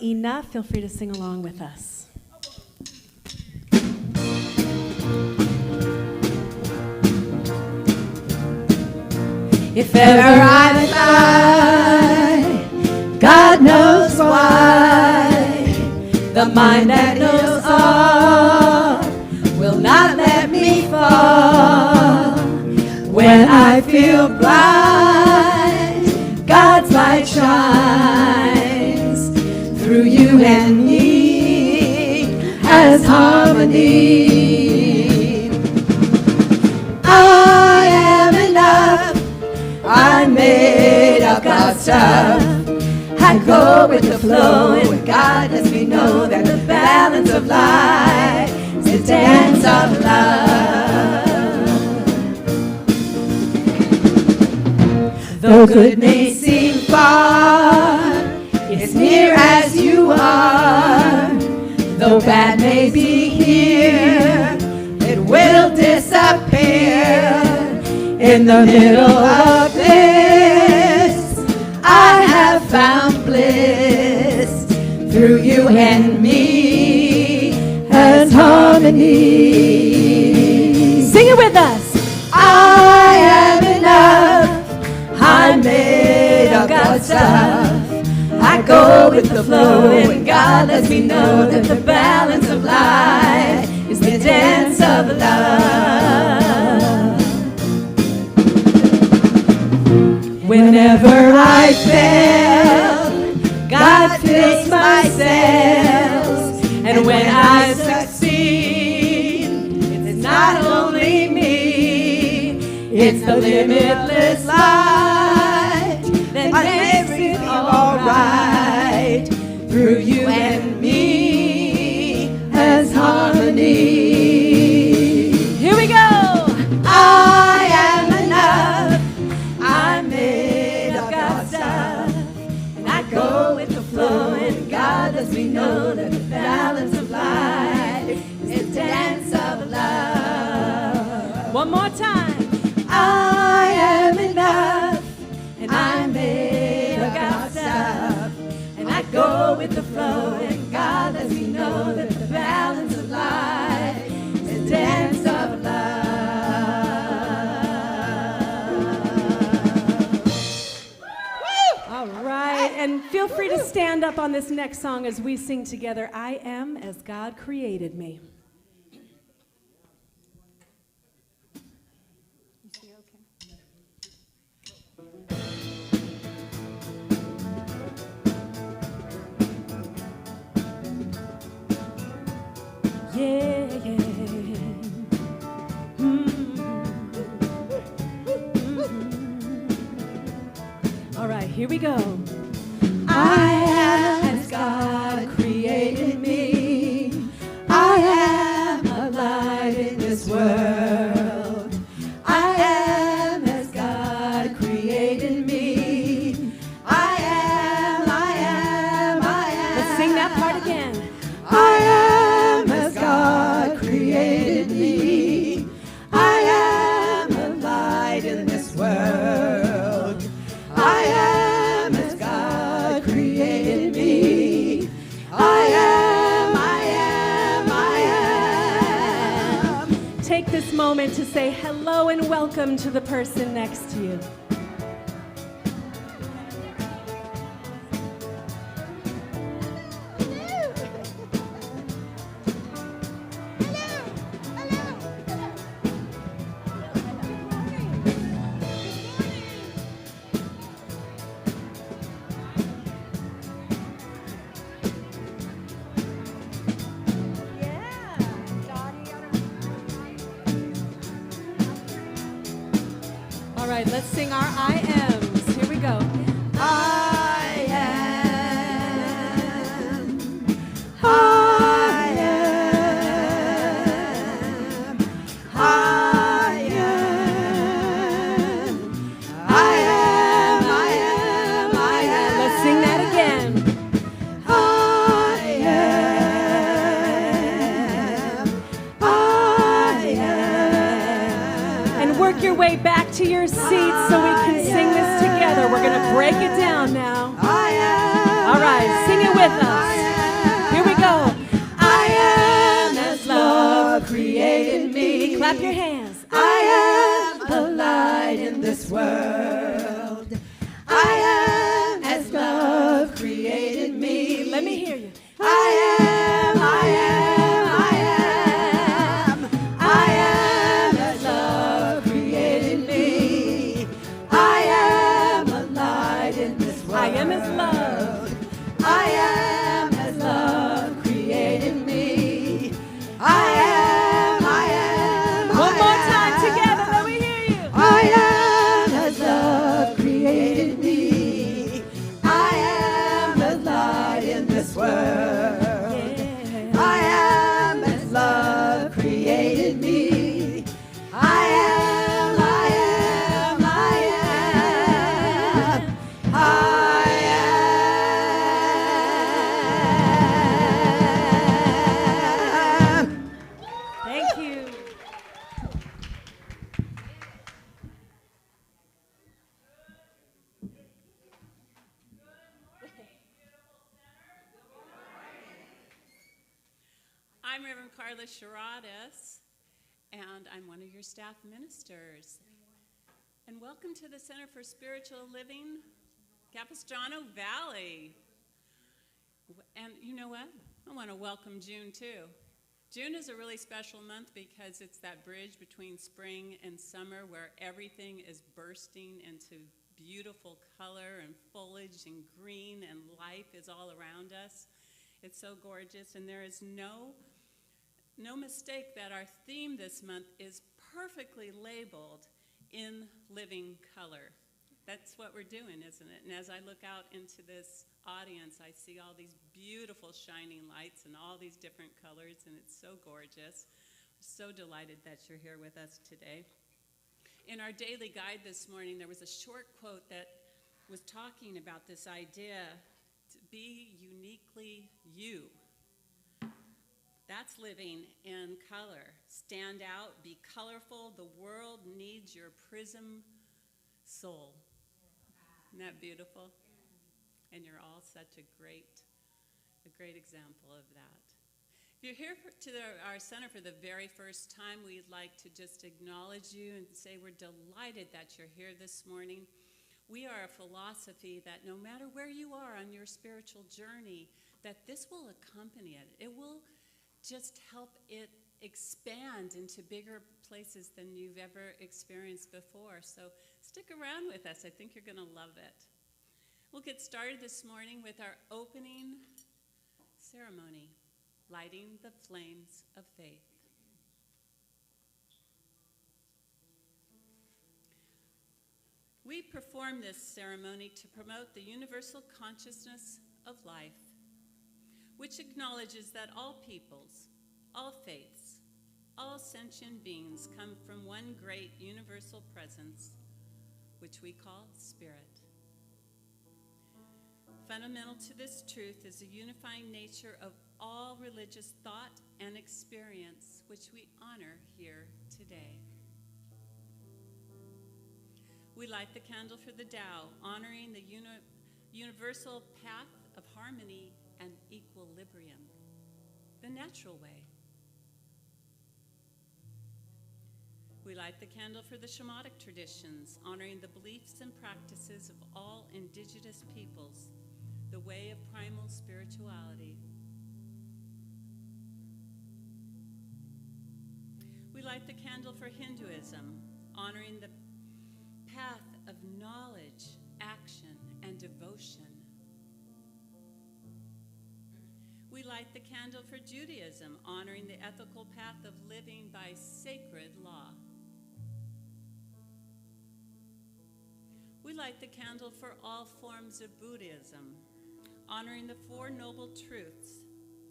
Enough. Feel free to sing along with us. If ever I lie, God knows why. The mind that knows all will not let me fall. When I feel blind, God's light shines through you and me as harmony. I am enough. I'm made of God's stuff. I go with the flow, and God lets me know that the balance of life is the dance of love. Though good may seem far, it's near as you are. Though bad may be here, it will disappear. In the middle of this, I have found bliss through you and me as harmony. Sing it with us. I am enough. I'm made of God's stuff. I go with the flow, and God lets me know that the balance of life is the dance of love. Whenever I fail, God fills my sails. And when I succeed, it's not only me, it's the limitless light that makes it all right. Through you and me as harmony. Here we go. I am enough. I'm made of God's stuff, and I go with the flow, and God lets me know that the balance of life is a dance of love. One more time. I am enough, and I'm made of God's stuff, and I go with the flow, and God lets me know that the balance of life is a dance of love. All right, and feel free to stand up on this next song as we sing together, I Am As God Created Me. Yeah, yeah. All right, here we go. I am as God created me. I am alive in this world. I am as God created me. I am. Let's sing that part again. I am as God created me. I am a light in this world. I am as God created me. I am. Take this moment to say hello and welcome to the person next to you. All right, let's sing our I Ams. Here we go. I am. I am. I am. I am. I am. I am. Let's sing that again. I am. I am. And work your way back to your seats so we can sing this together. We're going to break it down now. I am. All right, sing it with us. Clap your hands. I am a light in this world. I am as love created me. Let me hear you. I am as love created me. I am a light in this world. I am as love. I am as love created me. I am. One more time together, let me hear you. I am as love created me. I am as light in this world. Yeah. I am as love created me. I am. Thank you. I'm Reverend Carla Shiradas, and I'm one of your staff ministers. And welcome to the Center for Spiritual Living, Capistrano Valley. And you know what? I want to welcome June too. June is a really special month because it's that bridge between spring and summer where everything is bursting into beautiful color and foliage and green and life is all around us. It's so gorgeous, and there is no mistake that our theme this month is perfectly labeled in living color. That's what we're doing, isn't it? And as I look out into this audience, I see all these beautiful shining lights and all these different colors, and it's so gorgeous. So delighted that you're here with us today. In our daily guide this morning, there was a short quote that was talking about this idea to be uniquely you. That's living in color. Stand out, be colorful. The world needs your prism soul. Isn't that beautiful? And you're all such a great example of that. If you're here to our center for the very first time, we'd like to just acknowledge you and say we're delighted that you're here this morning. We are a philosophy that no matter where you are on your spiritual journey, that this will accompany it. It will just help it expand into bigger places than you've ever experienced before. So stick around with us. I think you're going to love it. We'll get started this morning with our opening ceremony, lighting the flames of faith. We perform this ceremony to promote the universal consciousness of life, which acknowledges that all peoples, all faiths, all sentient beings come from one great universal presence, which we call Spirit. Fundamental to this truth is the unifying nature of all religious thought and experience, which we honor here today. We light the candle for the Tao, honoring the universal path of harmony and equilibrium, the natural way. We light the candle for the shamanic traditions, honoring the beliefs and practices of all indigenous peoples, the way of primal spirituality. We light the candle for Hinduism, honoring the path of knowledge, action, and devotion. We light the candle for Judaism, honoring the ethical path of living by sacred law. We light the candle for all forms of Buddhism, honoring the Four Noble Truths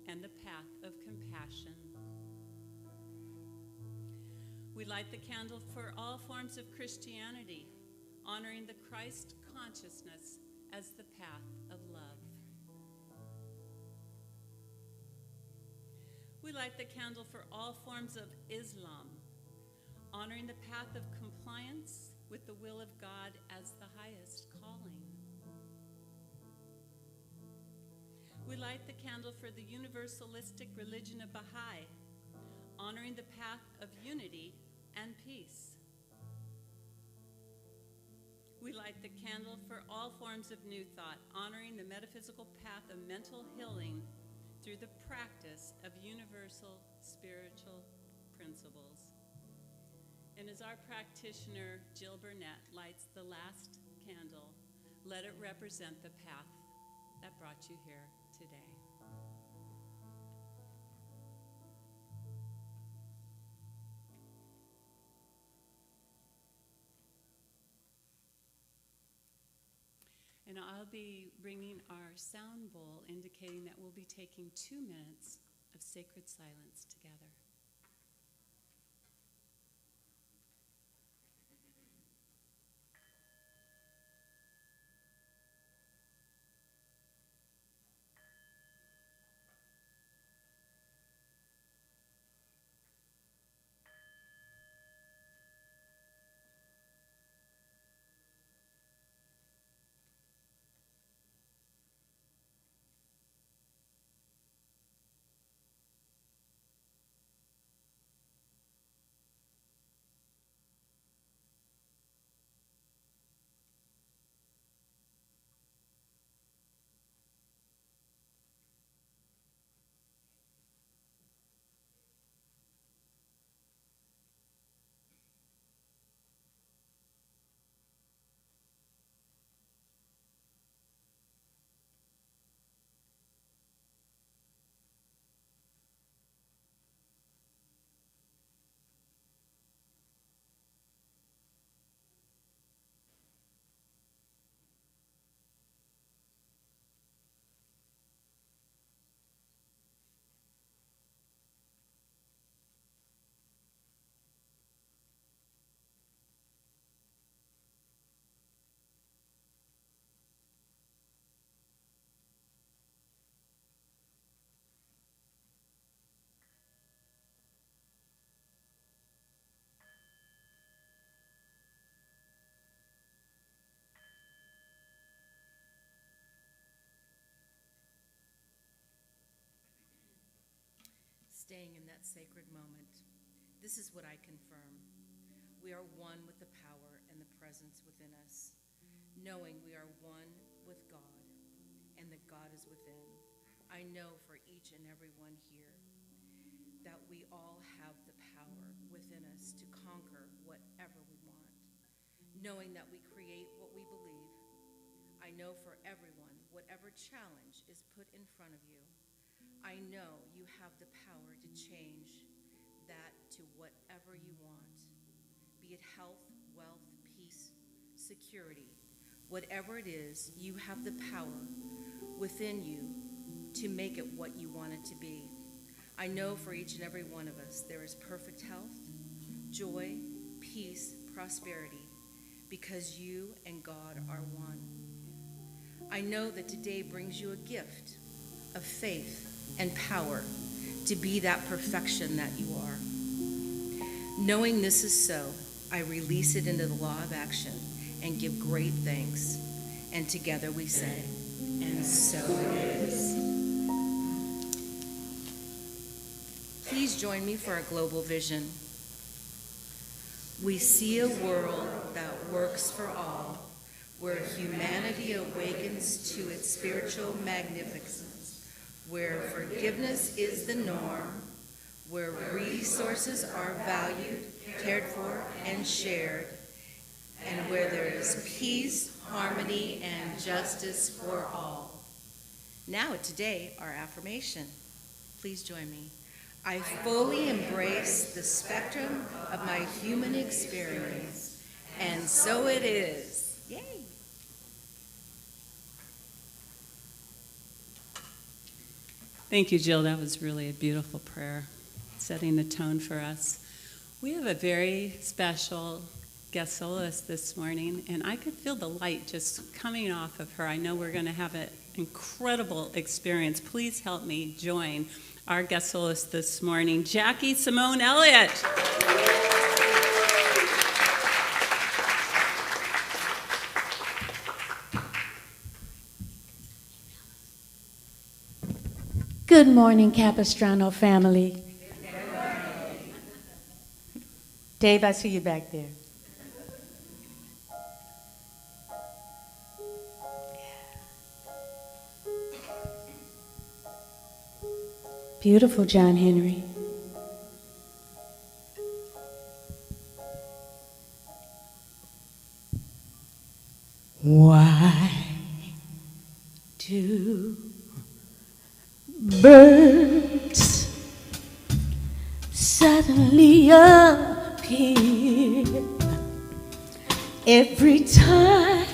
and the path of compassion. We light the candle for all forms of Christianity, honoring the Christ consciousness as the path of love. We light the candle for all forms of Islam, honoring the path of compliance with the will of God as the highest calling. We light the candle for the universalistic religion of Baha'i, honoring the path of unity and peace. We light the candle for all forms of new thought, honoring the metaphysical path of mental healing through the practice of universal spiritual principles. And as our practitioner, Jill Burnett, lights the last candle, let it represent the path that brought you here today. And I'll be bringing our sound bowl, indicating that we'll be taking 2 minutes of sacred silence together. Staying in that sacred moment, this is what I confirm. We are one with the power and the presence within us, knowing we are one with God and that God is within. I know for each and every one here that we all have the power within us to conquer whatever we want, knowing that we create what we believe. I know for everyone, whatever challenge is put in front of you, I know you have the power to change that to whatever you want, be it health, wealth, peace, security, whatever it is, you have the power within you to make it what you want it to be. I know for each and every one of us there is perfect health, joy, peace, prosperity, because you and God are one. I know that today brings you a gift of faith and power to be that perfection that you are. Knowing this is so, I release it into the law of action and give great thanks. And together we say, and so it is. Please join me for a global vision. We see a world that works for all, where humanity awakens to its spiritual magnificence, where forgiveness is the norm, where resources are valued, cared for, and shared, and where there is peace, harmony, and justice for all. Now, today, our affirmation. Please join me. I fully embrace the spectrum of my human experience, and so it is. Yay! Thank you, Jill. That was really a beautiful prayer, setting the tone for us. We have a very special guest soloist this morning, and I could feel the light just coming off of her. I know we're going to have an incredible experience. Please help me join our guest soloist this morning, Jackie Simone Elliott. Good morning, Capistrano family. Dave, I see you back there. Beautiful, John Henry. Why do birds suddenly appear every time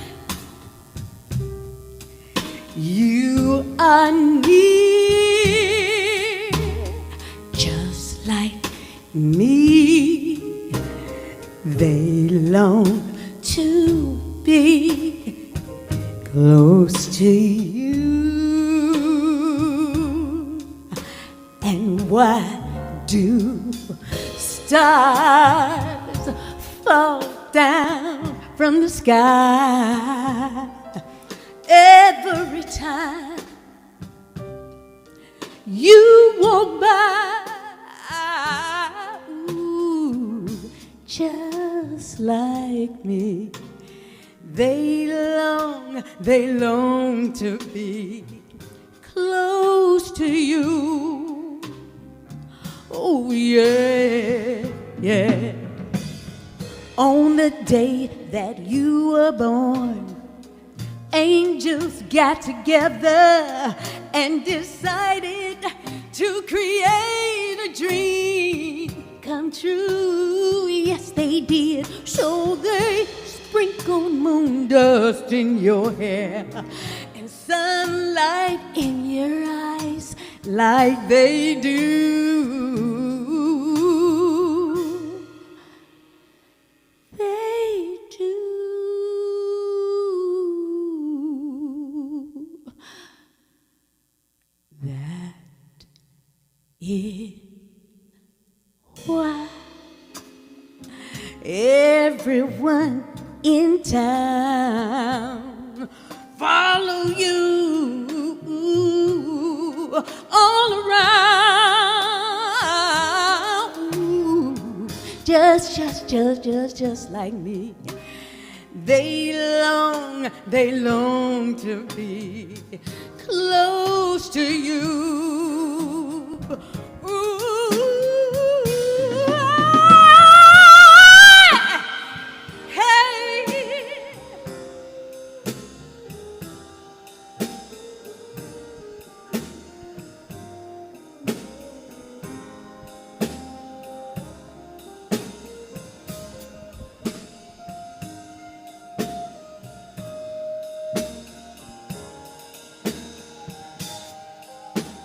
you are near? Just like me, they long to be close to you. And why do stars fall down from the sky every time you walk by? Ooh, just like me, they long to be close to you. Oh yeah, yeah. On the day that you were born, angels got together and decided to create a dream come true. Yes, they did. So they sprinkled moon dust in your hair and sunlight in your eyes like they do. They do. That is why everyone in town follow you all around. Just like me, they long to be close to you. Ooh, hey.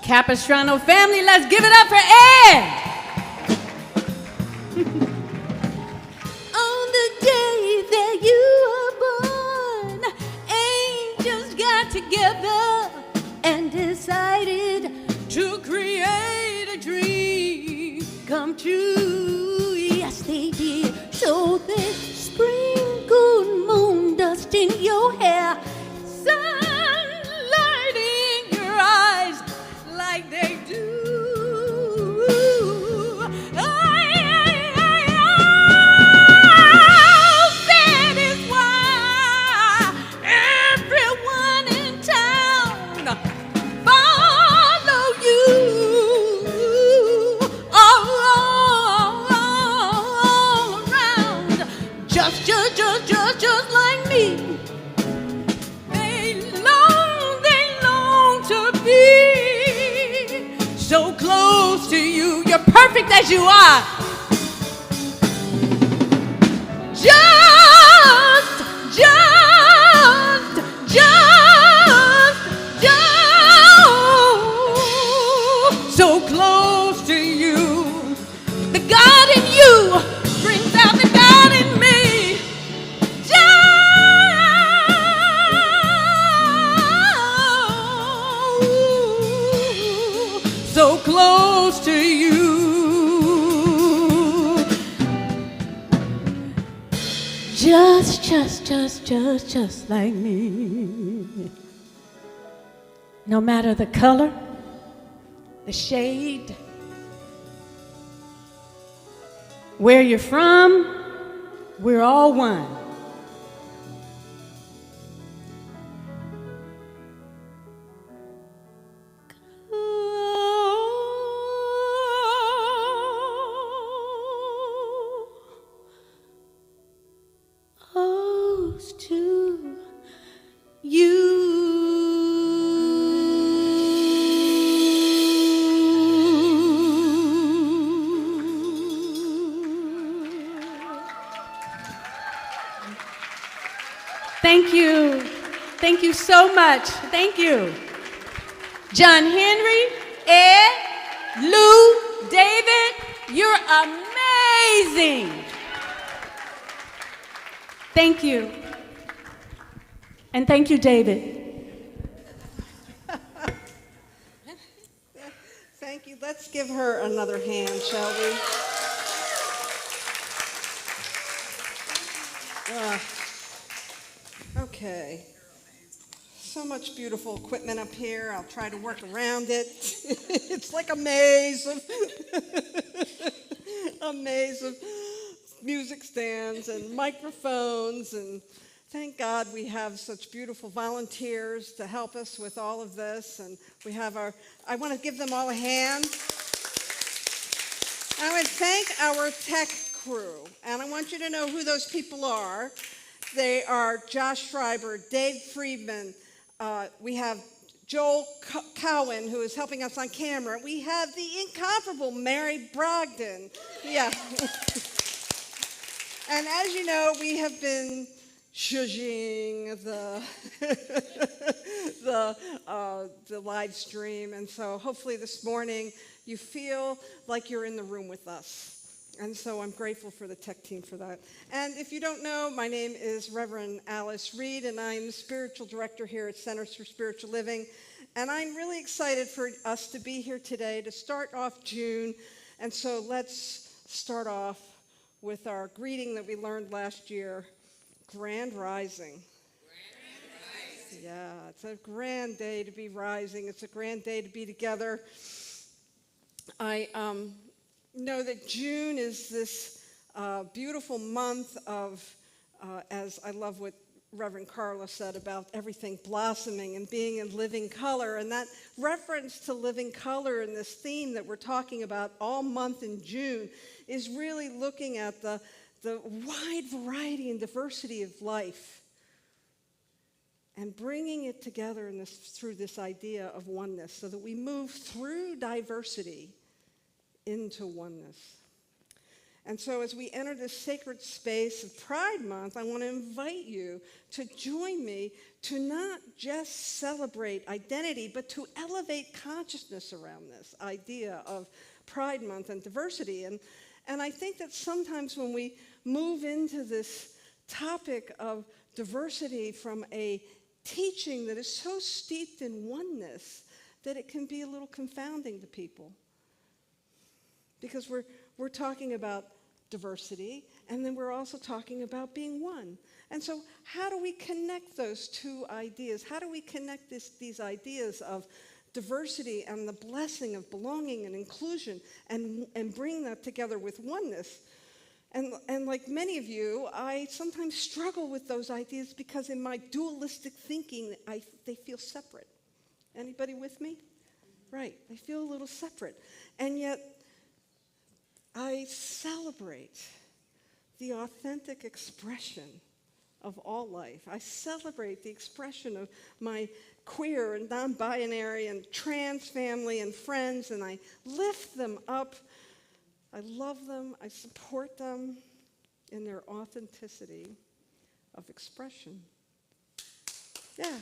Capistrano family, let's give it up for Ed. On the day that you were born, angels got together and decided to create a dream come true. Yes, they did. So they sprinkled moon dust in your hair, sunlight in your eyes like they do. That is why everyone in town follow you all around. Just like me. They long to be so close to you. You're perfect as you are. Just so close to you. The God in you brings out the God in me. So close to you. Just like me. No matter the color, the shade, where you're from, we're all one. Close to you. Thank you. Thank you so much. Thank you. John Henry, Ed, Lou, David, you're amazing. Thank you. And thank you, David. Thank you. Let's give her another hand, shall we? Okay. So much beautiful equipment up here. I'll try to work around it. It's like a maze of music stands and microphones, and thank God we have such beautiful volunteers to help us with all of this. And we have I want to give them all a hand. I want to thank our tech crew, and I want you to know who those people are. They are Josh Schreiber, Dave Friedman. We have Joel Cowan, who is helping us on camera. We have the incomparable Mary Brogdon. Yeah. And as you know, we have been shushing the live stream, and so hopefully this morning you feel like you're in the room with us. And so I'm grateful for the tech team for that. And if you don't know, my name is Reverend Alice Reid, and I'm the spiritual director here at Centers for Spiritual Living. And I'm really excited for us to be here today to start off June. And so let's start off with our greeting that we learned last year, Grand Rising. Yeah, it's a grand day to be rising. It's a grand day to be together. I know that June is this beautiful month of, as I love what Reverend Carla said about everything blossoming and being in living color. And that reference to living color and this theme that we're talking about all month in June is really looking at the wide variety and diversity of life and bringing it together through this idea of oneness so that we move through diversity into oneness. And so as we enter this sacred space of Pride Month, I want to invite you to join me to not just celebrate identity, but to elevate consciousness around this idea of Pride Month and diversity. And I think that sometimes when we move into this topic of diversity from a teaching that is so steeped in oneness that it can be a little confounding to people. Because we're talking about diversity, and then we're also talking about being one. And so how do we connect those two ideas? How do we connect these ideas of diversity and the blessing of belonging and inclusion and bring that together with oneness? And like many of you, I sometimes struggle with those ideas because in my dualistic thinking, they feel separate. Anybody with me? Right, they feel a little separate. And yet, I celebrate the authentic expression of all life. I celebrate the expression of my queer and non-binary and trans family and friends, and I lift them up. I love them. I support them in their authenticity of expression. Yeah.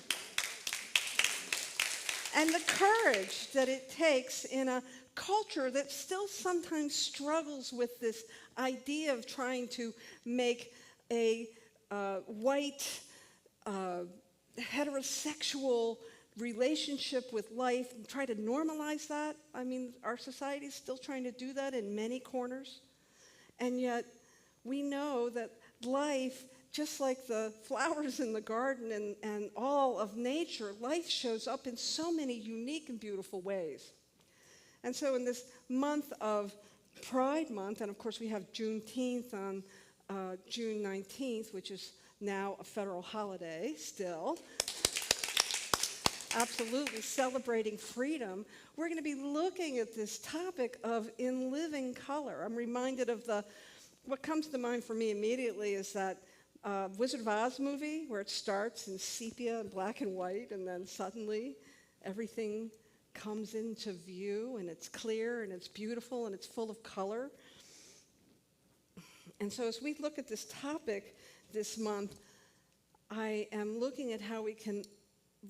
And the courage that it takes in a culture that still sometimes struggles with this idea of trying to make a white, heterosexual relationship with life and try to normalize that. I mean, our society is still trying to do that in many corners. And yet, we know that life, just like the flowers in the garden and all of nature, life shows up in so many unique and beautiful ways. And so in this month of Pride Month, and of course we have Juneteenth on June 19th, which is now a federal holiday still. Absolutely celebrating freedom. We're going to be looking at this topic of in living color. I'm reminded of what comes to mind for me immediately is that Wizard of Oz movie where it starts in sepia and black and white, and then suddenly everything comes into view, and it's clear, and it's beautiful, and it's full of color. And so as we look at this topic this month, I am looking at how we can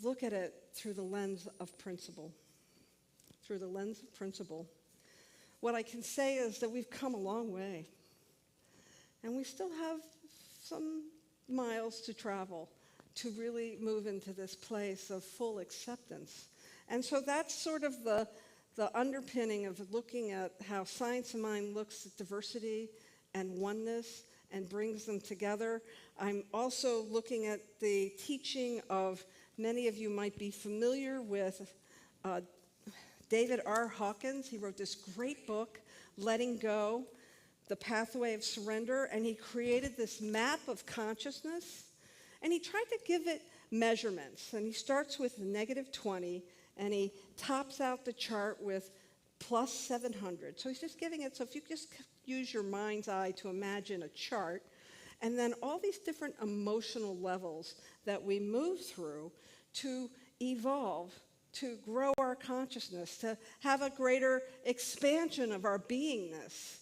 look at it through the lens of principle. Through the lens of principle. What I can say is that we've come a long way, and we still have some miles to travel to really move into this place of full acceptance. And so that's sort of the underpinning of looking at how Science of Mind looks at diversity and oneness and brings them together. I'm also looking at the teaching of, many of you might be familiar with David R. Hawkins. He wrote this great book, Letting Go, The Pathway of Surrender, and he created this map of consciousness, and he tried to give it measurements. And he starts with -20, and he tops out the chart with plus 700. So he's just giving it, so if you just use your mind's eye to imagine a chart, and then all these different emotional levels that we move through to evolve, to grow our consciousness, to have a greater expansion of our beingness.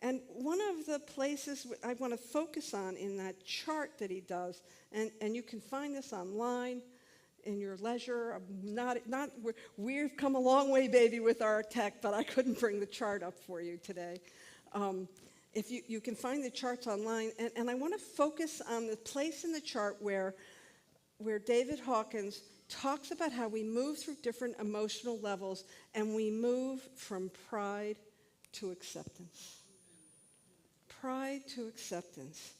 And one of the places I want to focus on in that chart that he does, and you can find this online in your leisure. We've come a long way, baby, with our tech, but I couldn't bring the chart up for you today. If you can find the charts online, and I want to focus on the place in the chart where David Hawkins talks about how we move through different emotional levels, and we move from pride to acceptance. Pride to acceptance.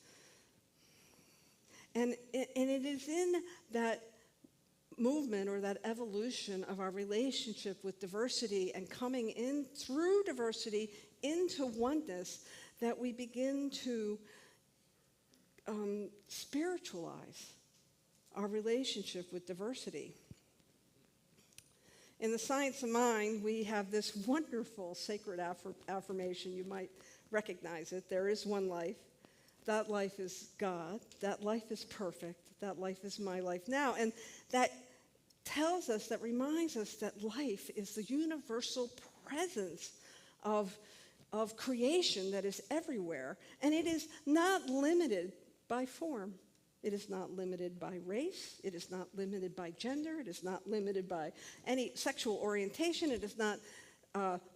And it is in that movement or that evolution of our relationship with diversity and coming in through diversity into oneness that we begin to spiritualize our relationship with diversity. In the Science of Mind, we have this wonderful sacred affirmation. You might recognize it. There is one life. That life is God. That life is perfect. That life is my life now. And that tells us, that reminds us that life is the universal presence of creation that is everywhere. And it is not limited by form. It is not limited by race. It is not limited by gender. It is not limited by any sexual orientation. It is not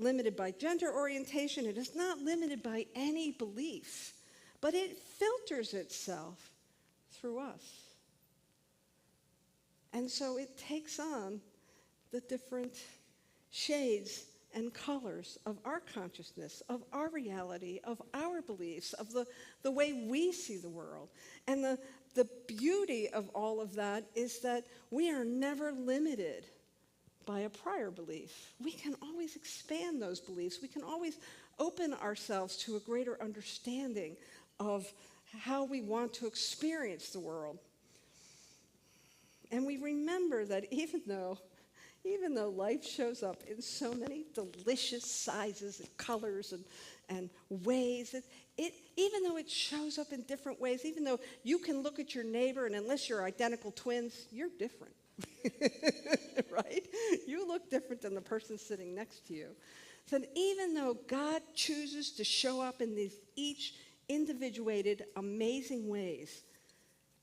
limited by gender orientation. It is not limited by any belief. But it filters itself through us. And so it takes on the different shades and colors of our consciousness, of our reality, of our beliefs, of the way we see the world. And the beauty of all of that is that we are never limited by a prior belief. We can always expand those beliefs. We can always open ourselves to a greater understanding of how we want to experience the world. And we remember that even though life shows up in so many delicious sizes and colors and ways, even though it shows up in different ways, even though you can look at your neighbor and unless you're identical twins, you're different. Right? You look different than the person sitting next to you. So even though God chooses to show up in these each individuated, amazing ways,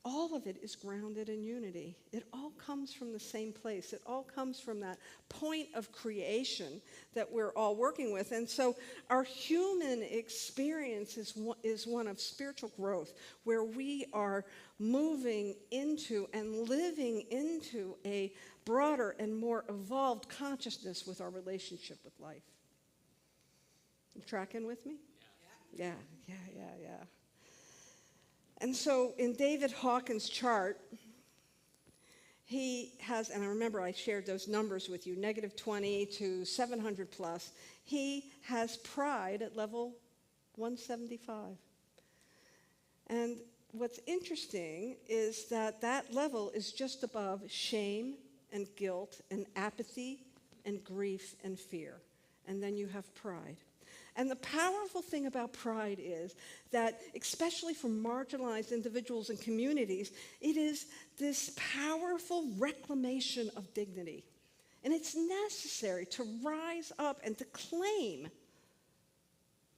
all of it is grounded in unity. It all comes from the same place. It all comes from that point of creation that we're all working with. And so our human experience is one of spiritual growth, where we are moving into and living into a broader and more evolved consciousness with our relationship with life. You tracking with me? Yeah. And so in David Hawkins' chart, he has, and I remember I shared those numbers with you, -20 to 700 plus. He has pride at level 175. And what's interesting is that that level is just above shame and guilt and apathy and grief and fear. And then you have pride. And the powerful thing about pride is that, especially for marginalized individuals and communities, it is this powerful reclamation of dignity. And it's necessary to rise up and to claim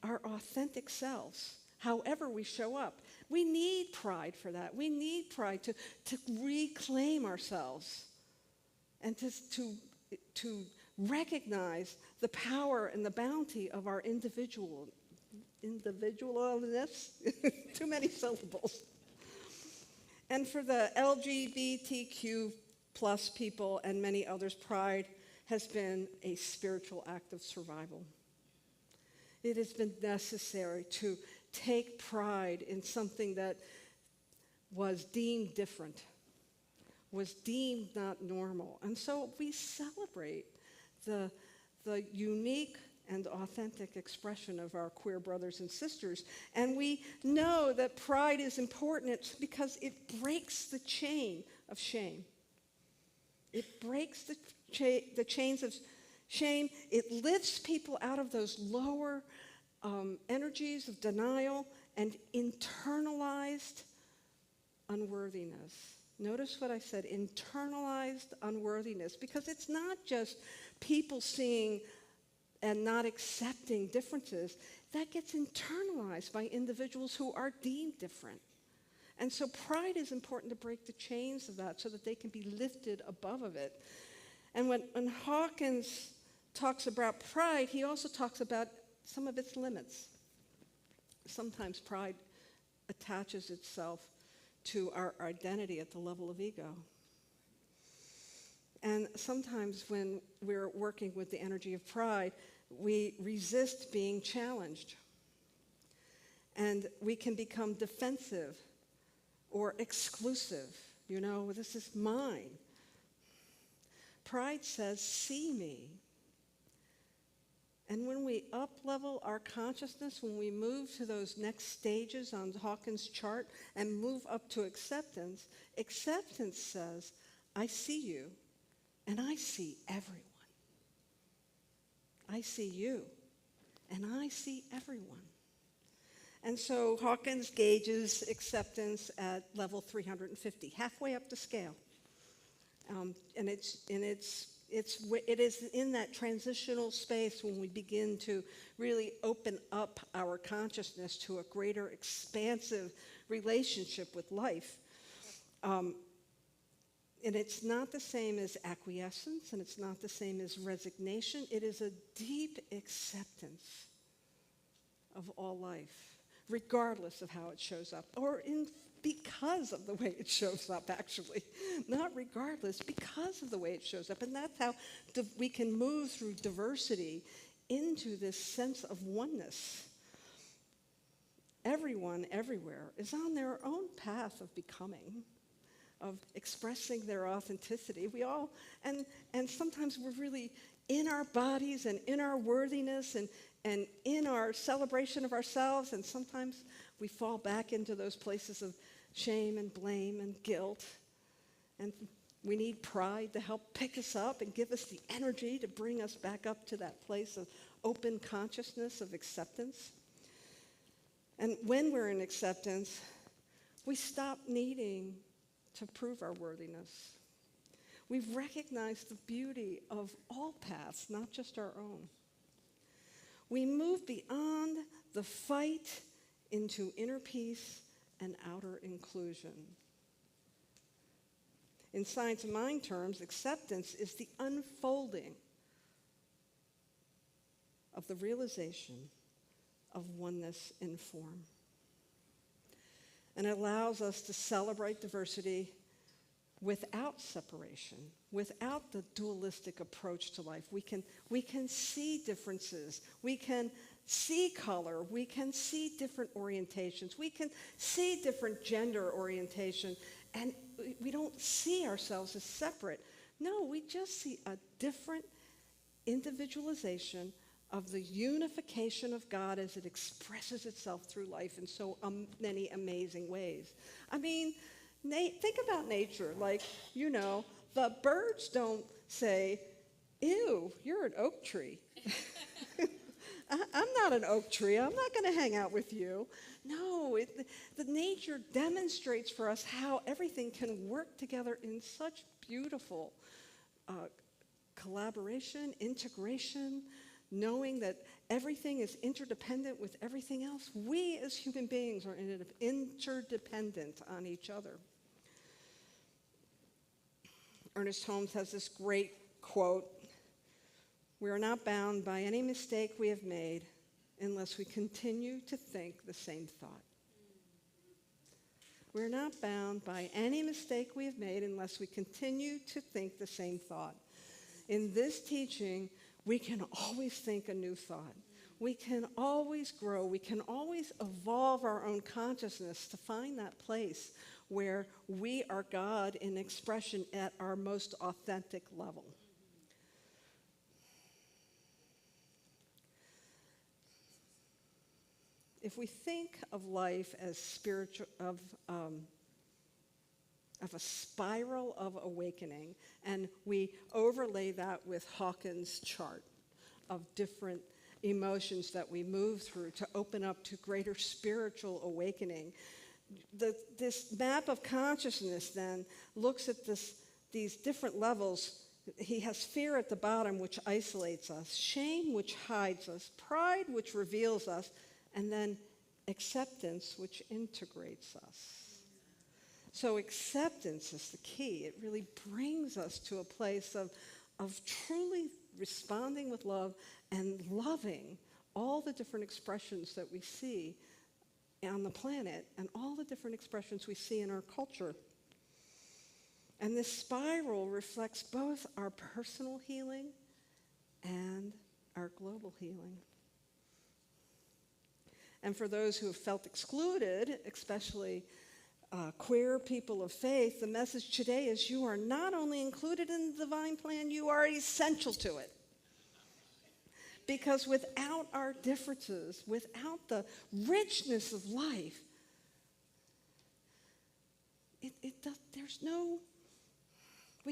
our authentic selves, however we show up. We need pride for that. We need pride to reclaim ourselves and to recognize the power and the bounty of our individualness. Too many syllables. And for the LGBTQ plus people and many others, pride has been a spiritual act of survival. It has been necessary to take pride in something that was deemed different, was deemed not normal. And so we celebrate the unique and authentic expression of our queer brothers and sisters. And we know that pride is important because it breaks the chain of shame. It breaks the chains of shame. It lifts people out of those lower energies of denial and internalized unworthiness. Notice what I said, internalized unworthiness, because it's not just people seeing and not accepting differences. That gets internalized by individuals who are deemed different. And so pride is important to break the chains of that so that they can be lifted above of it. And when Hawkins talks about pride, he also talks about some of its limits. Sometimes pride attaches itself to our identity at the level of ego. And sometimes when we're working with the energy of pride, we resist being challenged. And we can become defensive or exclusive. You know, this is mine. Pride says, see me. And when we up-level our consciousness, when we move to those next stages on Hawkins' chart and move up to acceptance, acceptance says, I see you, and I see everyone. I see you, and I see everyone. And so Hawkins gauges acceptance at level 350, halfway up the scale. And it is in that transitional space when we begin to really open up our consciousness to a greater expansive relationship with life. And it's not the same as acquiescence, and it's not the same as resignation. It is a deep acceptance of all life, regardless of how it shows up, or because of the way it shows up, actually. Not regardless, because of the way it shows up. And that's how we can move through diversity into this sense of oneness. Everyone, everywhere, is on their own path of becoming, of expressing their authenticity. We all, and sometimes we're really in our bodies and in our worthiness and in our celebration of ourselves, and sometimes we fall back into those places of shame and blame and guilt. And we need pride to help pick us up and give us the energy to bring us back up to that place of open consciousness, of acceptance. And when we're in acceptance, we stop needing to prove our worthiness. We've recognized the beauty of all paths, not just our own. We move beyond the fight into inner peace and outer inclusion. In science and mind terms, acceptance is the unfolding of the realization of oneness in form. And it allows us to celebrate diversity without separation, without the dualistic approach to life. We can see differences. We can see color. We can see different orientations. We can see different gender orientation. And we don't see ourselves as separate. No, we just see a different individualization of the unification of God as it expresses itself through life in so many amazing ways. I mean, think about nature. Like, the birds don't say, ew, you're an oak tree. I'm not an oak tree. I'm not going to hang out with you. No, the nature demonstrates for us how everything can work together in such beautiful collaboration, integration, knowing that everything is interdependent with everything else. We as human beings are interdependent on each other. Ernest Holmes has this great quote: "We are not bound by any mistake we have made unless we continue to think the same thought." We're not bound by any mistake we have made unless we continue to think the same thought. In this teaching, we can always think a new thought. We can always grow. We can always evolve our own consciousness to find that place where we are God in expression at our most authentic level. If we think of life as spiritual, of a spiral of awakening, and we overlay that with Hawkins' chart of different emotions that we move through to open up to greater spiritual awakening, this map of consciousness then looks at these different levels. He has fear at the bottom, which isolates us, shame, which hides us, pride, which reveals us, and then acceptance, which integrates us. So acceptance is the key. It really brings us to a place of truly responding with love and loving all the different expressions that we see on the planet and all the different expressions we see in our culture. And this spiral reflects both our personal healing and our global healing. And for those who have felt excluded, especially queer people of faith, the message today is you are not only included in the divine plan, you are essential to it. Because without our differences, without the richness of life, we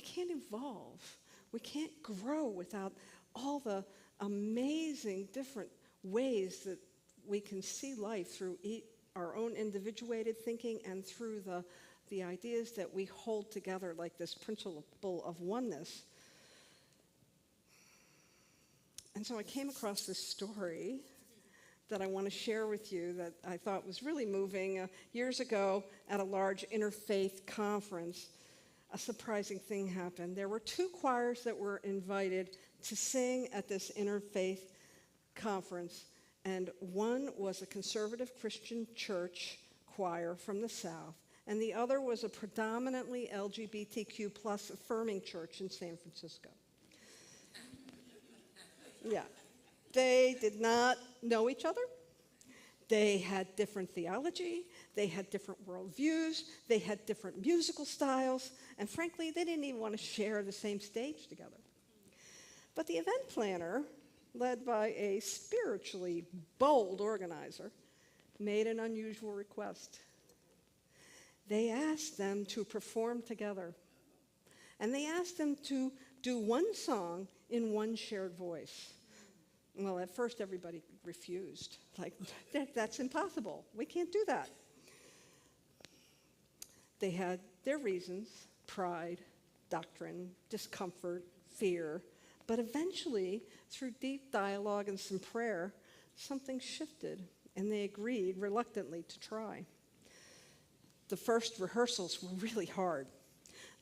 can't evolve. We can't grow without all the amazing different ways that we can see life through our own individuated thinking and through the ideas that we hold together, like this principle of oneness. And so I came across this story that I want to share with you that I thought was really moving. Years ago, at a large interfaith conference, a surprising thing happened. There were two choirs that were invited to sing at this interfaith conference, and one was a conservative Christian church choir from the South, and the other was a predominantly LGBTQ plus affirming church in San Francisco. Yeah, they did not know each other. They had different theology. They had different worldviews. They had different musical styles. And frankly, they didn't even want to share the same stage together. But the event planner, led by a spiritually bold organizer, made an unusual request. They asked them to perform together. And they asked them to do one song in one shared voice. Well, at first everybody refused. Like, that's impossible. We can't do that. They had their reasons: pride, doctrine, discomfort, fear. But eventually, through deep dialogue and some prayer, something shifted, and they agreed reluctantly to try. The first rehearsals were really hard.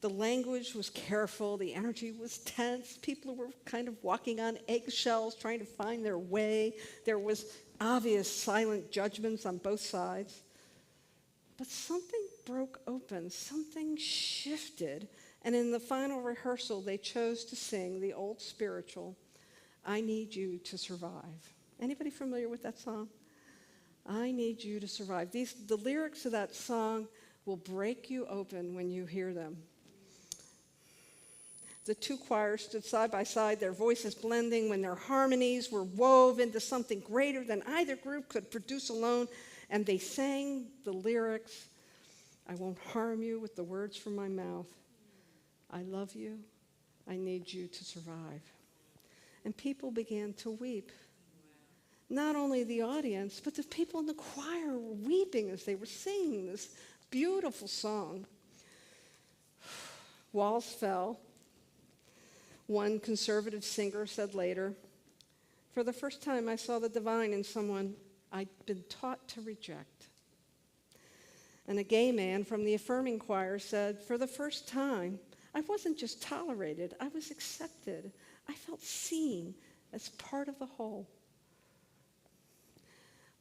The language was careful, the energy was tense, people were kind of walking on eggshells trying to find their way. There was obvious silent judgments on both sides. But something broke open, something shifted, and in the final rehearsal they chose to sing the old spiritual, "I Need You to Survive." Anybody familiar with that song? I need you to survive. The lyrics of that song will break you open when you hear them. The two choirs stood side by side, their voices blending when their harmonies were wove into something greater than either group could produce alone, and they sang the lyrics, "I won't harm you with the words from my mouth. I love you. I need you to survive." And people began to weep. Not only the audience, but the people in the choir were weeping as they were singing this beautiful song. Walls fell. One conservative singer said later, "For the first time I saw the divine in someone I'd been taught to reject." And a gay man from the affirming choir said, "For the first time, I wasn't just tolerated, I was accepted. I felt seen as part of the whole."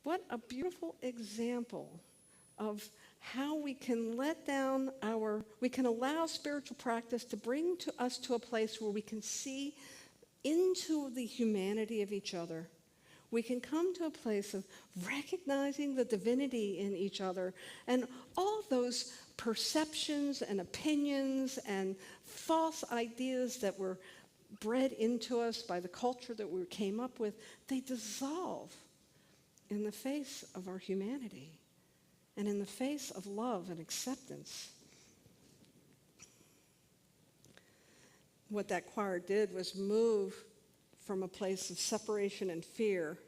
What a beautiful example of how we can we can allow spiritual practice to bring us to a place where we can see into the humanity of each other. We can come to a place of recognizing the divinity in each other, and all those perceptions and opinions and false ideas that were bred into us by the culture that we came up with, they dissolve in the face of our humanity and in the face of love and acceptance. What that choir did was move from a place of separation and fear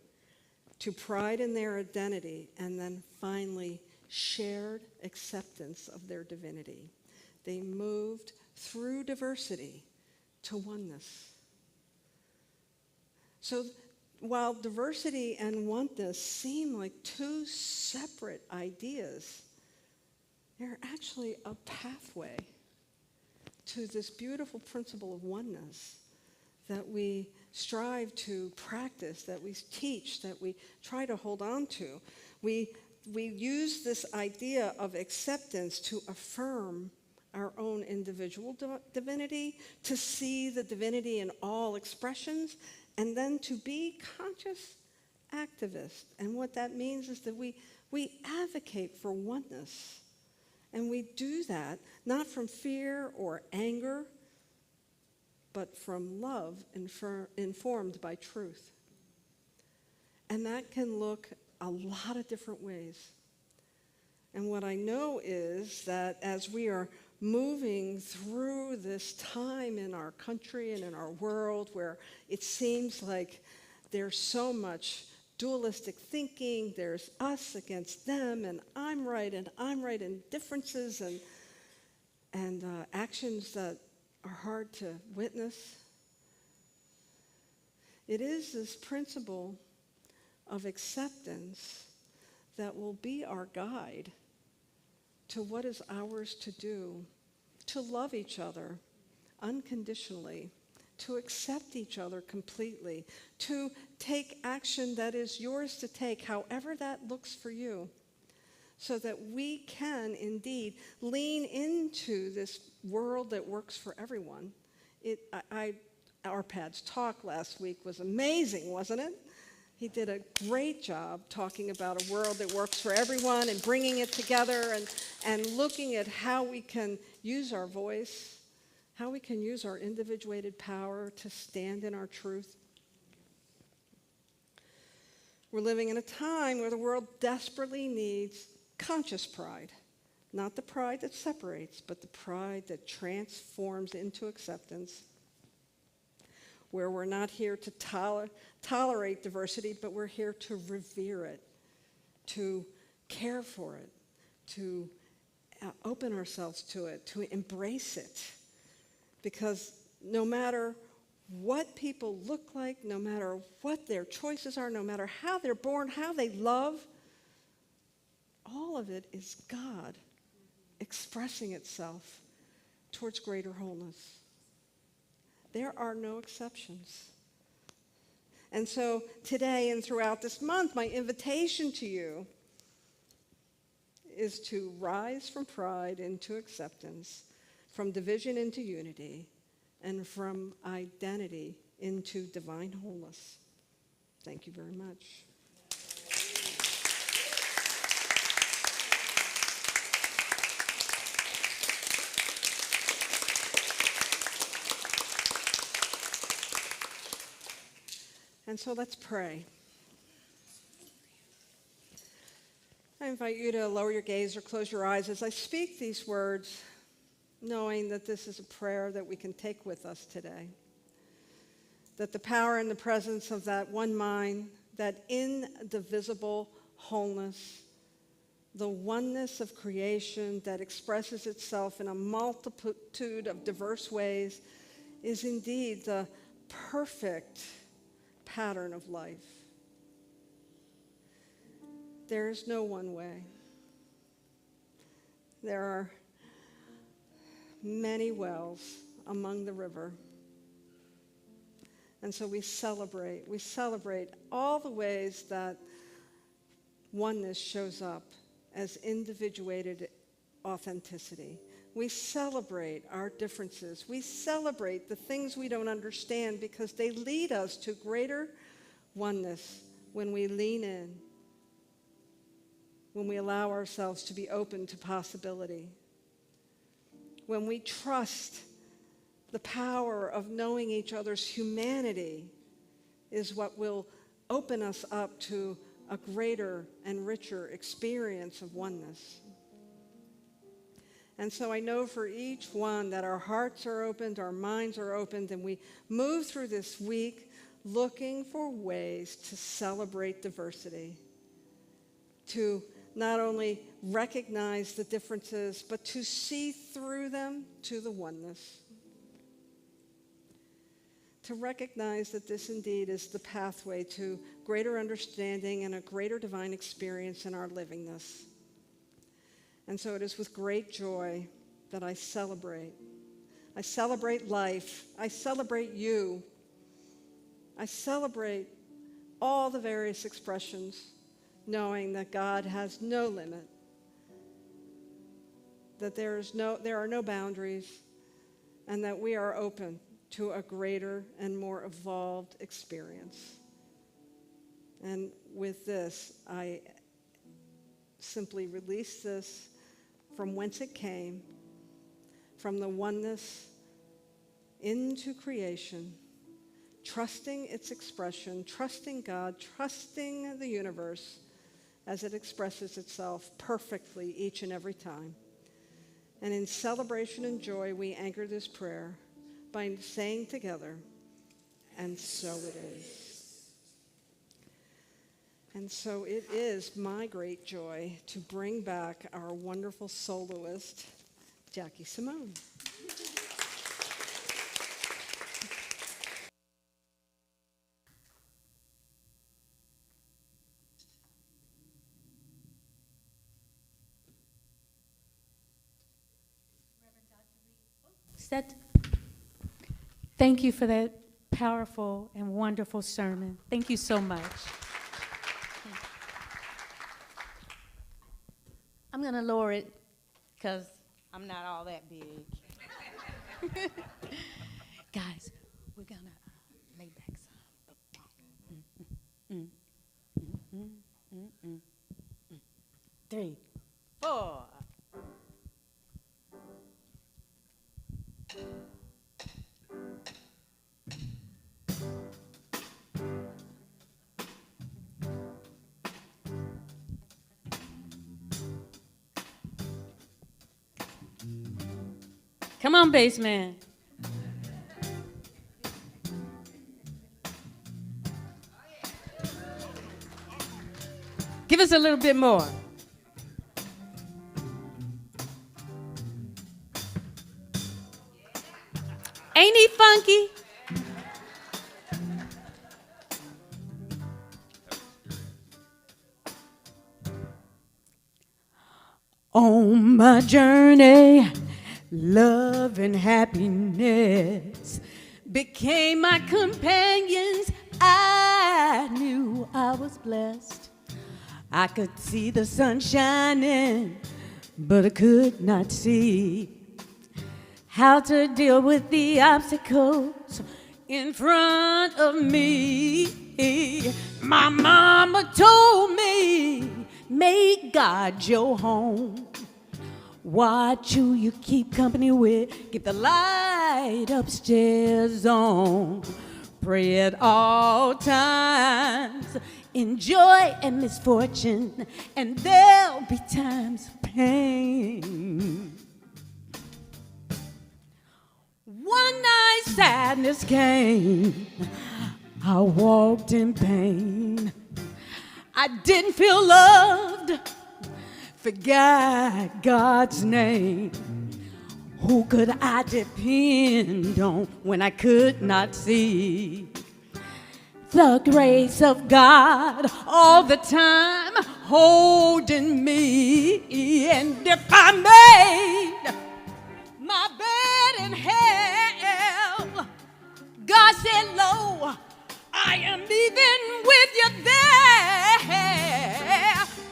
to pride in their identity, and then finally shared acceptance of their divinity. They moved through diversity to oneness. So while diversity and oneness seem like two separate ideas, they're actually a pathway to this beautiful principle of oneness that we strive to practice, that we teach, that we try to hold on to. We use this idea of acceptance to affirm our own individual divinity, to see the divinity in all expressions, and then to be conscious activists. And what that means is that we advocate for oneness. And we do that not from fear or anger, but from love informed by truth. And that can look a lot of different ways. And what I know is that as we are moving through this time in our country and in our world where it seems like there's so much dualistic thinking, there's us against them, and I'm right, and differences and actions that are hard to witness. It is this principle of acceptance that will be our guide to what is ours to do, to love each other unconditionally, to accept each other completely, to take action that is yours to take, however that looks for you, so that we can indeed lean into this world that works for everyone. Arpad's talk last week was amazing, wasn't it? He did a great job talking about a world that works for everyone and bringing it together and looking at how we can use our voice, how we can use our individuated power to stand in our truth. We're living in a time where the world desperately needs conscious pride, not the pride that separates, but the pride that transforms into acceptance, where we're not here to tolerate diversity, but we're here to revere it, to care for it, to open ourselves to it, to embrace it. Because no matter what people look like, no matter what their choices are, no matter how they're born, how they love, all of it is God expressing itself towards greater wholeness. There are no exceptions. And so today and throughout this month, my invitation to you is to rise from pride into acceptance, from division into unity, and from identity into divine wholeness. Thank you very much. And so let's pray. I invite you to lower your gaze or close your eyes as I speak these words, knowing that this is a prayer that we can take with us today. That the power and the presence of that one mind, that indivisible wholeness, the oneness of creation that expresses itself in a multitude of diverse ways, is indeed the perfect pattern of life. There is no one way. There are many wells among the river. And so we celebrate all the ways that oneness shows up as individuated authenticity. We celebrate our differences. We celebrate the things we don't understand because they lead us to greater oneness when we lean in, when we allow ourselves to be open to possibility, when we trust the power of knowing each other's humanity is what will open us up to a greater and richer experience of oneness. And so I know for each one that our hearts are opened, our minds are opened, and we move through this week looking for ways to celebrate diversity, to not only recognize the differences, but to see through them to the oneness. To recognize that this indeed is the pathway to greater understanding and a greater divine experience in our livingness. And so it is with great joy that I celebrate. I celebrate life. I celebrate you. I celebrate all the various expressions, knowing that God has no limit, that there are no boundaries, and that we are open to a greater and more evolved experience. And with this, I simply release this from whence it came, from the oneness into creation, trusting its expression, trusting God, trusting the universe as it expresses itself perfectly each and every time. And in celebration and joy, we anchor this prayer by saying together, and so it is. And so it is my great joy to bring back our wonderful soloist, Jackie Simone. Set. Thank you for that powerful and wonderful sermon. Thank you so much. I'm going to lower it because I'm not all that big. Guys, we're going to lay back some. 3, 4. Come on, bass man. Give us a little bit more. Ain't he funky? On my journey, love and happiness became my companions. I knew I was blessed. I could see the sun shining, but I could not see how to deal with the obstacles in front of me. My mama told me, make God your home. Watch who you keep company with. Get the light upstairs on. Pray at all times, in joy and misfortune, and there'll be times of pain. One night sadness came, I walked in pain. I didn't feel loved, forgot God's name. Who could I depend on when I could not see? The grace of God all the time holding me. And if I made my bed in hell, God said, lo, I am leaving with you there.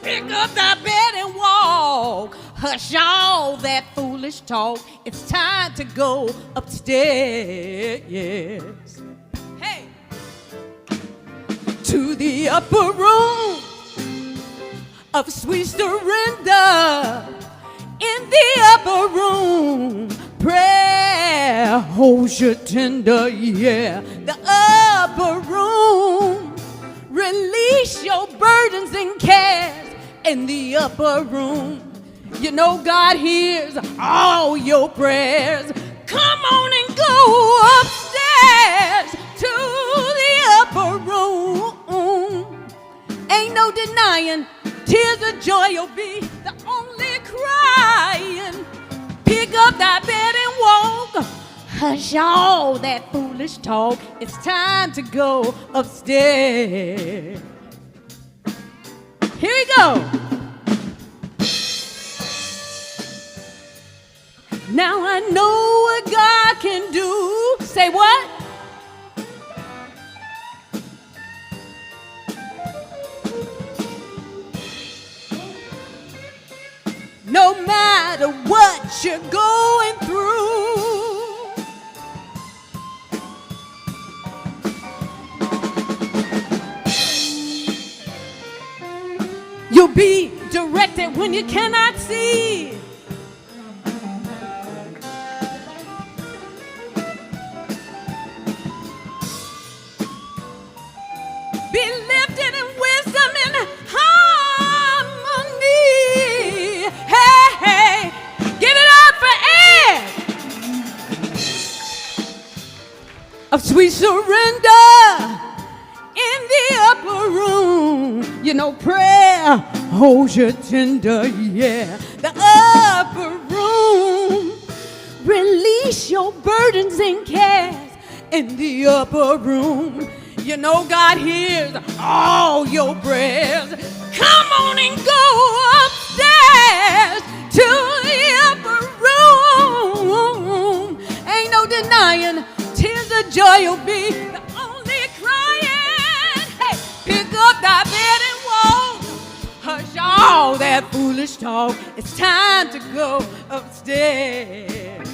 Pick up that bed and walk. Hush all that foolish talk. It's time to go upstairs. Hey, to the upper room of sweet surrender. In the upper room, prayer holds you tender. Yeah, the upper room, release your burdens and cares. In the upper room, you know God hears all your prayers. Come on and go upstairs to the upper room. Ain't no denying, tears of joy you'll be the only crying. Pick up that bed and walk. Hush all that foolish talk. It's time to go upstairs. Here we go. Now I know what God can do. Say what? No matter what you're going through, you'll be directed when you cannot see. Be lifted in wisdom and harmony. Hey, hey, give it up for Ed. Of sweet surrender in the upper room. You know prayer holds you tender, yeah. The upper room, release your burdens and cares. In the upper room, you know God hears all your prayers. Come on and go upstairs to the upper room. Ain't no denying, tears of joy you'll be the only crying. Hey, pick up that bed and walk. Hush all that foolish talk. It's time to go upstairs.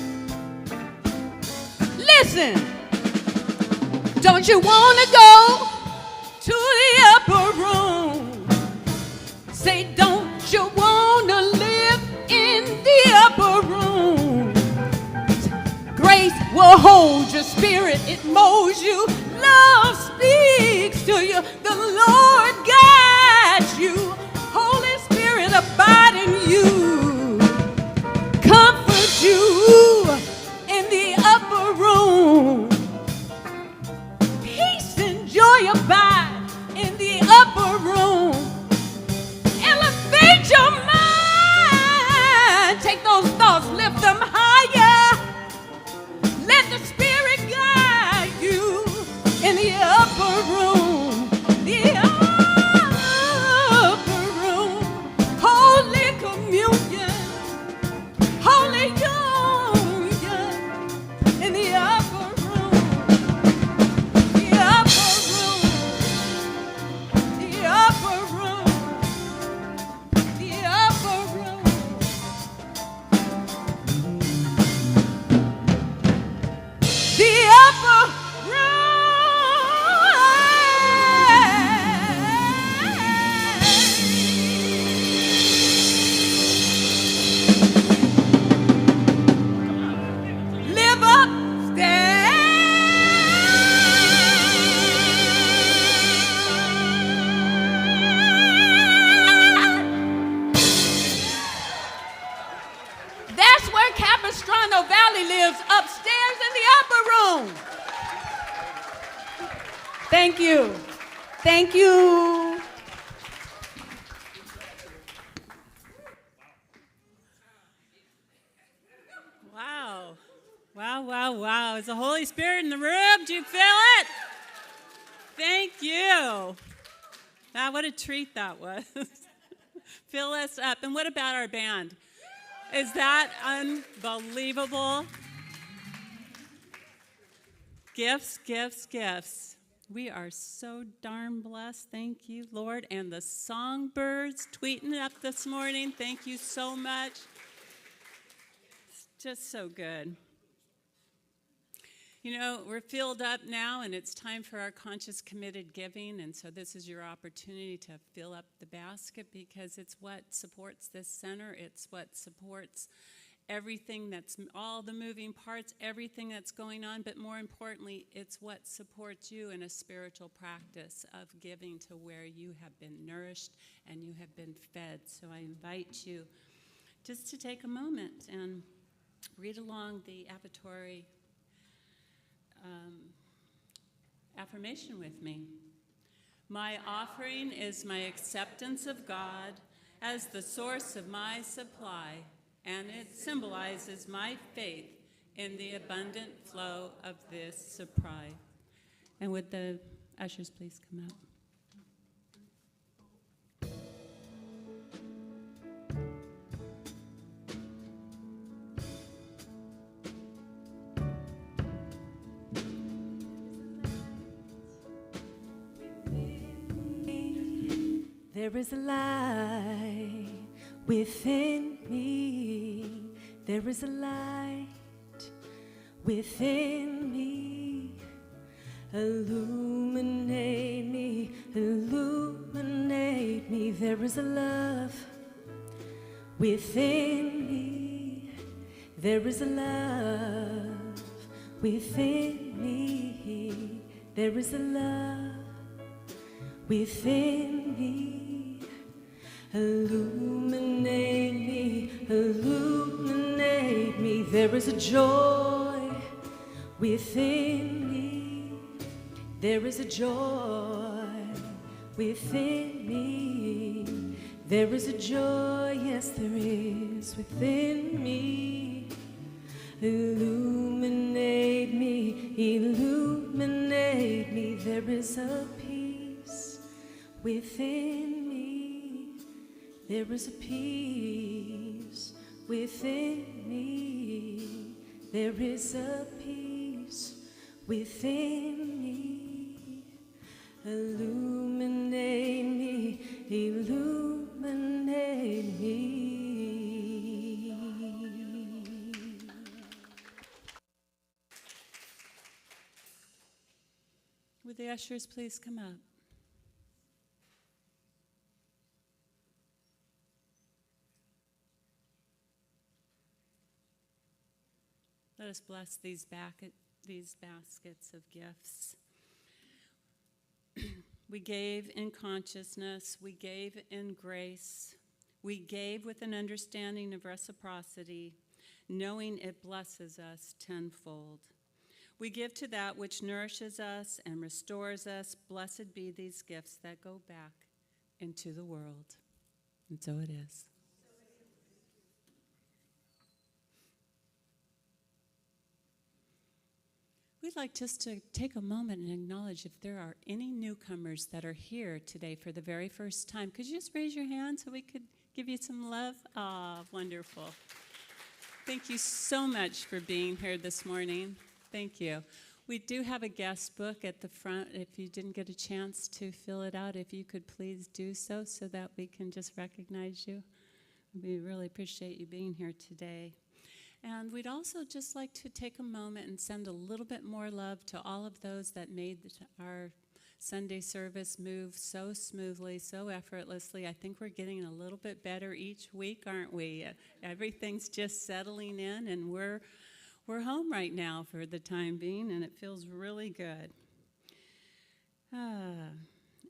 Listen. Don't you want to go to the upper room? Say, don't you want to live in the upper room? Grace will hold your spirit, it molds you. Love speaks to you, the Lord guides you. Holy Spirit abide in you, comfort you in the upper room. Joy abide in the upper room. Elevate your mind. Take those thoughts, lift them higher. Let the Spirit guide you in the Thank you. Thank you. Wow. Wow, wow, wow. Is the Holy Spirit in the room? Do you feel it? Thank you. Ah, what a treat that was. Fill us up. And what about our band? Is that unbelievable? Gifts, gifts, gifts. We are so darn blessed. Thank you, Lord. And the songbirds tweeting up this morning. Thank you so much. It's just so good. You know, we're filled up now, and it's time for our conscious, committed giving. And so this is your opportunity to fill up the basket, because it's what supports this center. It's what supports everything that's all the moving parts, everything that's going on. But more importantly, it's what supports you in a spiritual practice of giving to where you have been nourished and you have been fed. So I invite you just to take a moment and read along the offertory affirmation with me. My offering is my acceptance of God as the source of my supply, and it symbolizes my faith in the abundant flow of this supply. And would the ushers please come up? There is a light within me. There is a light within me. Illuminate me, illuminate me. There is a love within me. There is a love within me. There is a love within me. Illuminate me, illuminate me. There is a joy within me. There is a joy within me. There is a joy, yes there is, within me. Illuminate me, illuminate me. There is a peace within me. There is a peace within me. There is a peace within me. Illuminate me, illuminate me. Would the ushers please come up? Let us bless these baskets of gifts. We gave in consciousness, we gave in grace, we gave with an understanding of reciprocity, knowing it blesses us tenfold. We give to that which nourishes us and restores us. Blessed be these gifts that go back into the world. And so it is. We'd like just to take a moment and acknowledge if there are any newcomers that are here today for the very first time. Could you just raise your hand so we could give you some love? Ah, wonderful. Thank you so much for being here this morning. Thank you. We do have a guest book at the front. If you didn't get a chance to fill it out, if you could please do so that we can just recognize you. We really appreciate you being here today. And we'd also just like to take a moment and send a little bit more love to all of those that made our Sunday service move so smoothly, so effortlessly. I think we're getting a little bit better each week, aren't we? Everything's just settling in, and we're home right now for the time being, and it feels really good. And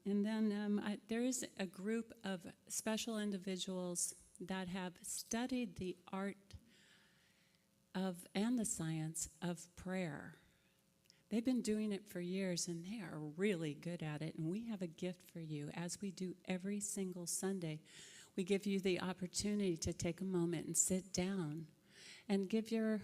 then there is a group of special individuals that have studied the art of and the science of prayer. They've been doing it for years, and they are really good at it. And we have a gift for you, as we do every single Sunday. We give you the opportunity to take a moment and sit down and give your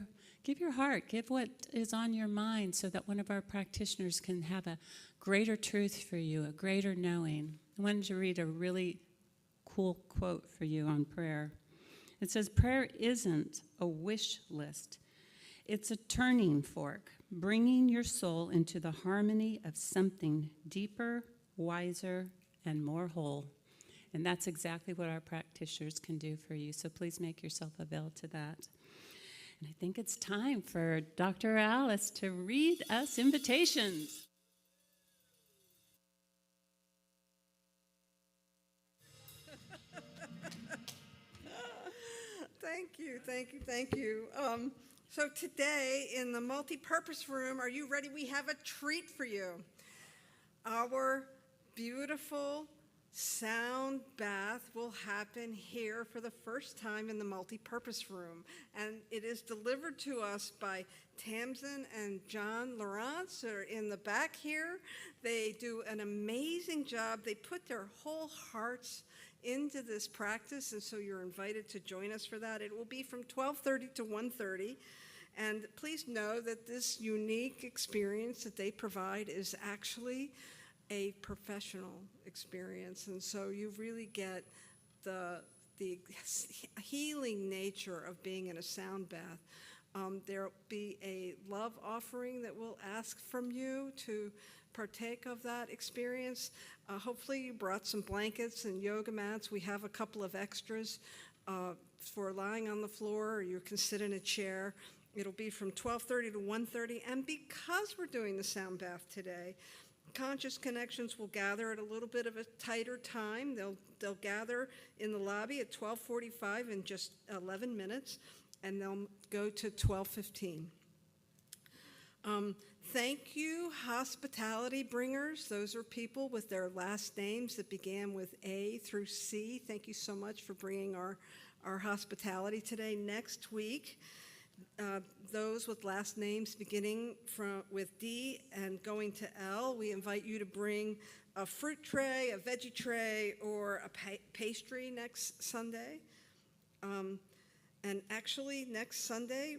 heart, give what is on your mind, so that one of our practitioners can have a greater truth for you, a greater knowing. I wanted to read a really cool quote for you on prayer. It says, "Prayer isn't a wish list. It's a turning fork, bringing your soul into the harmony of something deeper, wiser, and more whole." And that's exactly what our practitioners can do for you. So please make yourself available to that. And I think it's time for Dr. Alice to read us invitations. Thank you. So today in the multi-purpose room, are you ready? We have a treat for you. Our beautiful sound bath will happen here for the first time in the multi-purpose room. And it is delivered to us by Tamsin and John Lawrence, who are in the back here. They do an amazing job. They put their whole hearts into this practice, and so you're invited to join us for that. It will be from 12:30 to 1:30. And please know that this unique experience that they provide is actually a professional experience, and so you really get the healing nature of being in a sound bath. There will be a love offering that we'll ask from you to partake of that experience. Hopefully you brought some blankets and yoga mats. We have a couple of extras for lying on the floor, or you can sit in a chair. It'll be from 12:30 to 1:30, and because we're doing the sound bath today, Conscious Connections will gather at a little bit of a tighter time. They'll gather in the lobby at 12:45 in just 11 minutes, and they'll go to 12:15. Thank you, hospitality bringers. Those are people with their last names that began with A through C. Thank you so much for bringing our hospitality today. Next week, those with last names beginning with D and going to L, we invite you to bring a fruit tray, a veggie tray, or a pastry next Sunday. And actually, next Sunday,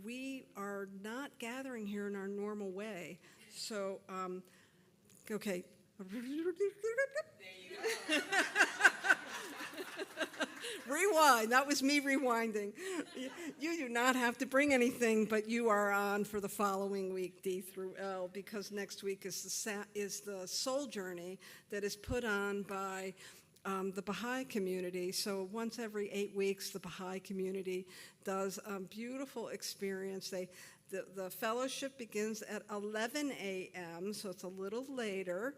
we are not gathering here in our normal way. So, okay. There you go. Rewind. That was me rewinding. You do not have to bring anything, but you are on for the following week, D through L, because next week is the soul journey that is put on by the Baha'i community. So once every 8 weeks, the Baha'i community does a beautiful experience. The fellowship begins at 11 a.m., so it's a little later.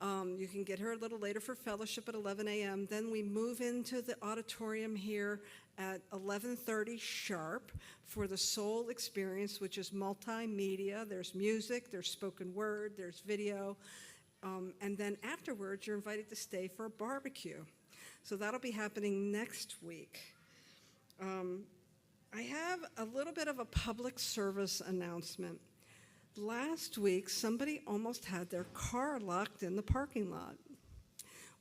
You can get here a little later for fellowship at 11 a.m. Then we move into the auditorium here at 11:30 sharp for the soul experience, which is multimedia. There's music, there's spoken word, there's video. And then afterwards, you're invited to stay for a barbecue. So that'll be happening next week. I have a little bit of a public service announcement. Last week, somebody almost had their car locked in the parking lot.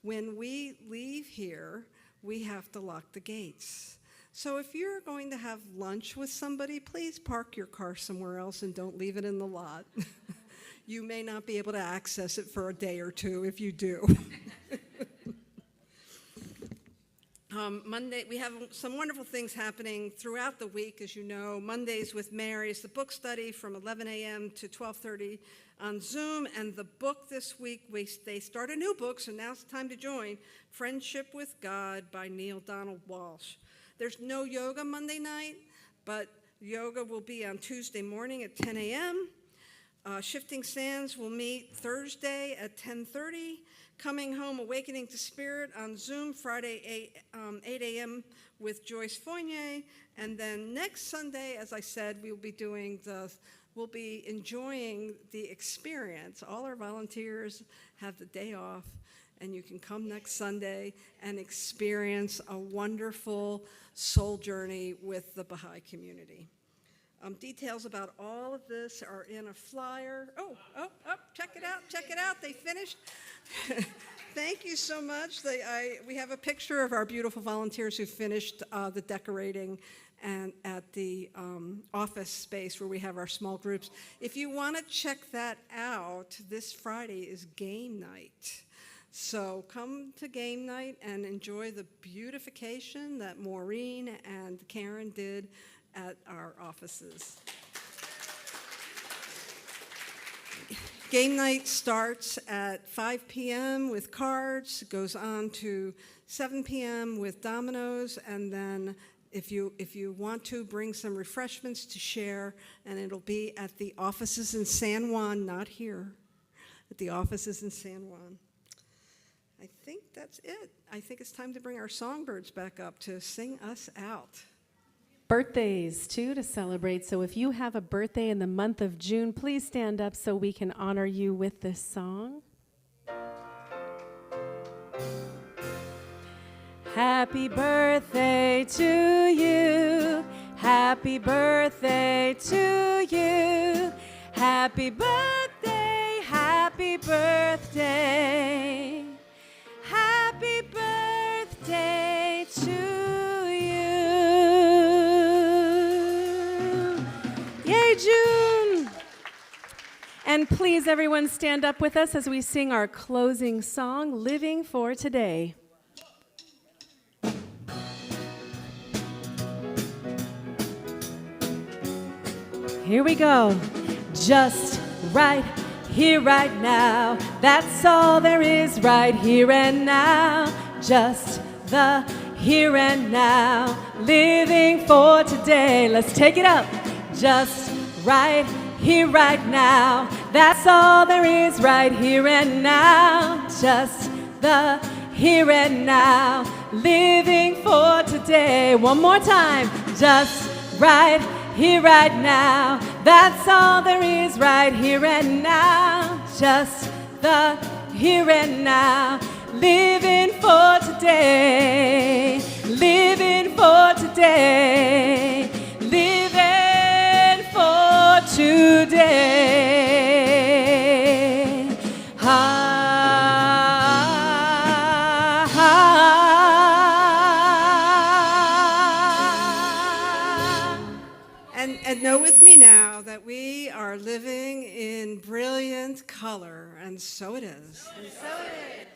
When we leave here, we have to lock the gates. So if you're going to have lunch with somebody, please park your car somewhere else and don't leave it in the lot. You may not be able to access it for a day or two if you do. Monday, we have some wonderful things happening throughout the week, as you know. Mondays with Mary is the book study from 11 a.m. to 12:30 on Zoom. And the book this week, they start a new book, so now it's time to join, Friendship with God by Neil Donald Walsh. There's no yoga Monday night, but yoga will be on Tuesday morning at 10 a.m. Shifting Sands will meet Thursday at 10:30. Coming Home, Awakening to Spirit on Zoom Friday 8 a.m. with Joyce Fournier. And then next Sunday, as I said, we'll be enjoying the experience. All our volunteers have the day off, and you can come next Sunday and experience a wonderful soul journey with the Baha'i community. Details about all of this are in a flyer. Oh, check it out, they finished. Thank you so much. We have a picture of our beautiful volunteers who finished the decorating and at the office space where we have our small groups. If you want to check that out, this Friday is game night. So come to game night and enjoy the beautification that Maureen and Karen did at our offices. Game night starts at 5 p.m. with cards, goes on to 7 p.m. with dominoes, and then if you want to, bring some refreshments to share, and it'll be at the offices in San Juan, not here, at the offices in San Juan. I think that's it. I think it's time to bring our songbirds back up to sing us out. Birthdays, too, to celebrate. So if you have a birthday in the month of June, please stand up so we can honor you with this song. Happy birthday to you. Happy birthday to you. Happy birthday, happy birthday. Happy birthday to you. Yay, June! And please, everyone, stand up with us as we sing our closing song, Living for Today. Here we go. Just right here, right now. That's all there is right here and now. Just the here and now. Living for today. Let's take it up. Just right here, right now. That's all there is right here and now. Just the here and now. Living for today. One more time. Just right here, right now. That's all there is right here and now. Just the here and now. Living for today. Living for today. Living for today. And know with me now that we are living in brilliant color, and so it is. And so it is.